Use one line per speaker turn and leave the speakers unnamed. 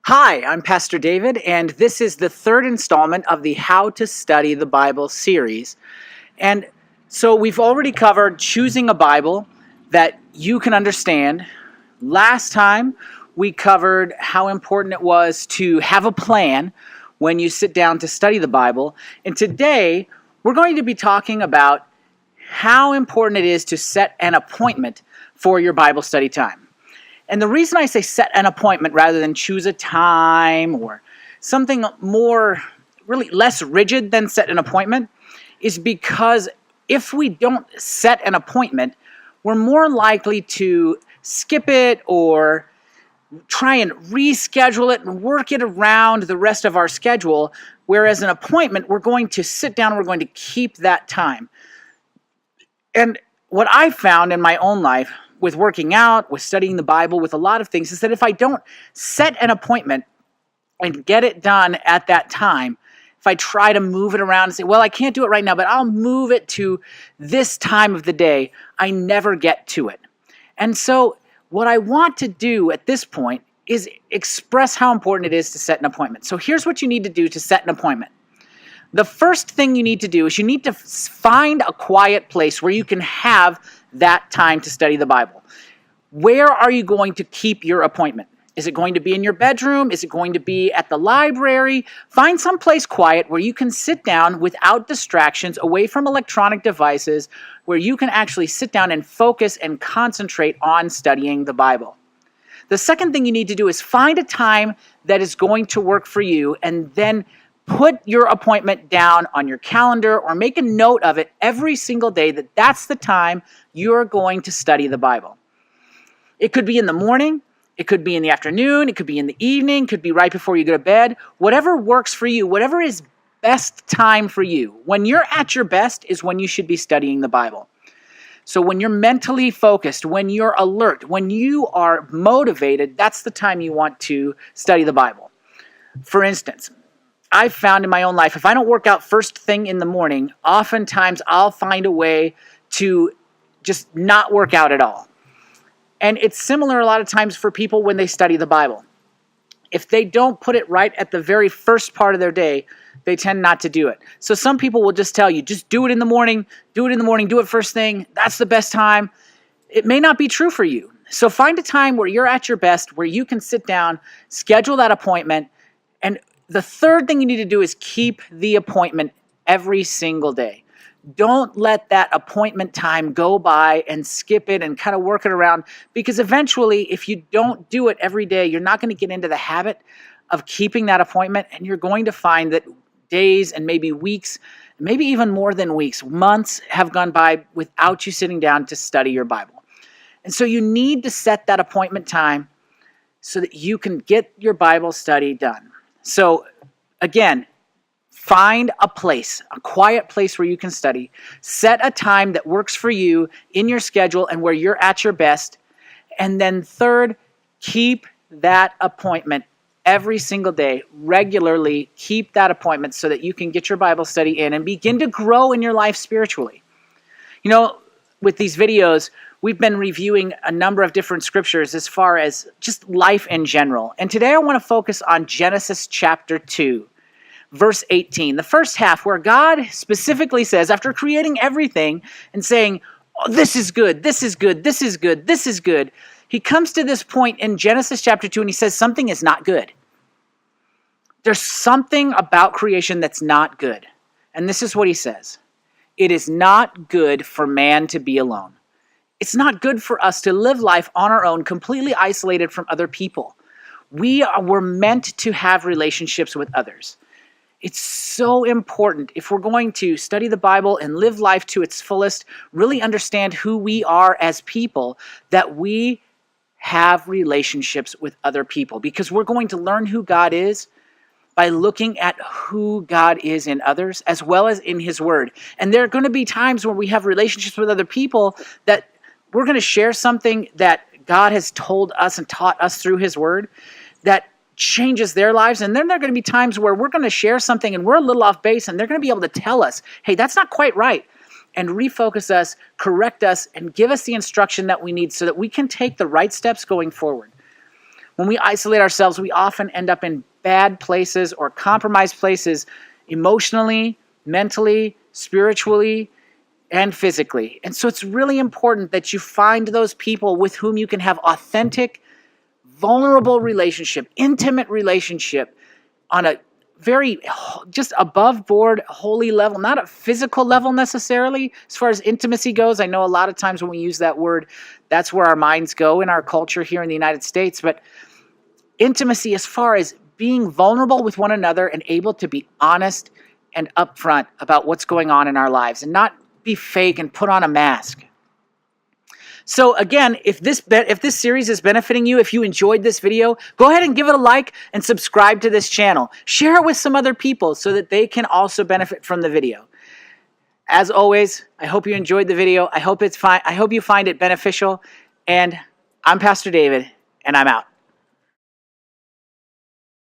Hi, I'm Pastor David, and this is the third installment of the How to Study the Bible series. And so we've already covered choosing a Bible that you can understand. Last time, we covered how important it was to have a plan when you sit down to study the Bible. And today, we're going to be talking about how important it is to set an appointment for your Bible study time. And the reason I say set an appointment rather than choose a time or something more, really less rigid than set an appointment, is because if we don't set an appointment, we're more likely to skip it or try and reschedule it and work it around the rest of our schedule. Whereas an appointment, we're going to sit down, we're going to keep that time. And what I found in my own life with working out, with studying the Bible, with a lot of things, is that if I don't set an appointment and get it done at that time, if I try to move it around and say, well, I can't do it right now, but I'll move it to this time of the day, I never get to it. And so what I want to do at this point is express how important it is to set an appointment. So here's what you need to do to set an appointment. The first thing you need to do is you need to find a quiet place where you can have that time to study the Bible. Where are you going to keep your appointment? Is it going to be in your bedroom? Is it going to be at the library? Find some place quiet where you can sit down without distractions, away from electronic devices, where you can actually sit down and focus and concentrate on studying the Bible. The second thing you need to do is find a time that is going to work for you, and then put your appointment down on your calendar or make a note of it every single day that that's the time you're going to study the Bible. It could be in the morning, it could be in the afternoon, it could be in the evening, it could be right before you go to bed. Whatever works for you, whatever is best time for you. When you're at your best is when you should be studying the Bible. So when you're mentally focused, when you're alert, when you are motivated, that's the time you want to study the Bible. For instance, I've found in my own life, if I don't work out first thing in the morning, oftentimes I'll find a way to just not work out at all. And it's similar a lot of times for people when they study the Bible. If they don't put it right at the very first part of their day, they tend not to do it. So some people will just tell you, just do it in the morning, do it first thing, that's the best time. It may not be true for you. So find a time where you're at your best, where you can sit down, schedule that appointment, and the third thing you need to do is keep the appointment every single day. Don't let that appointment time go by and skip it and kind of work it around, because eventually, if you don't do it every day, you're not going to get into the habit of keeping that appointment, and you're going to find that days and maybe weeks, maybe even more than weeks, months have gone by without you sitting down to study your Bible. And so you need to set that appointment time so that you can get your Bible study done. So again, find a place, a quiet place where you can study. Set a time that works for you in your schedule and where you're at your best. And then third, keep that appointment every single day, regularly. Keep that appointment so that you can get your Bible study in and begin to grow in your life spiritually. You know, with these videos, we've been reviewing a number of different scriptures as far as just life in general. And today I want to focus on Genesis chapter 2, verse 18. The first half, where God specifically says, after creating everything and saying, oh, this is good, this is good, this is good, this is good, he comes to this point in Genesis chapter 2 and he says something is not good. There's something about creation that's not good. And this is what he says. It is not good for man to be alone. It's not good for us to live life on our own, completely isolated from other people. We're meant to have relationships with others. It's so important if we're going to study the Bible and live life to its fullest, really understand who we are as people, that we have relationships with other people, because we're going to learn who God is by looking at who God is in others as well as in his word. And there are going to be times where we have relationships with other people that we're going to share something that God has told us and taught us through his word that changes their lives. And then there are going to be times where we're going to share something and we're a little off base, and they're going to be able to tell us, hey, that's not quite right, and refocus us, correct us, and give us the instruction that we need so that we can take the right steps going forward. When we isolate ourselves, we often end up in bad places or compromised places emotionally, mentally, spiritually, and physically. And so it's really important that you find those people with whom you can have authentic, vulnerable relationship, intimate relationship on a very just above board holy level, not a physical level necessarily as far as intimacy goes. I know a lot of times when we use that word, that's where our minds go in our culture here in the United States. But intimacy as far as being vulnerable with one another and able to be honest and upfront about what's going on in our lives and not be fake and put on a mask. So again, if this series is benefiting you, if you enjoyed this video, go ahead and give it a like and subscribe to this channel. Share it with some other people so that they can also benefit from the video. As always, I hope you enjoyed the video. I hope you find it beneficial. And I'm Pastor David, and I'm out.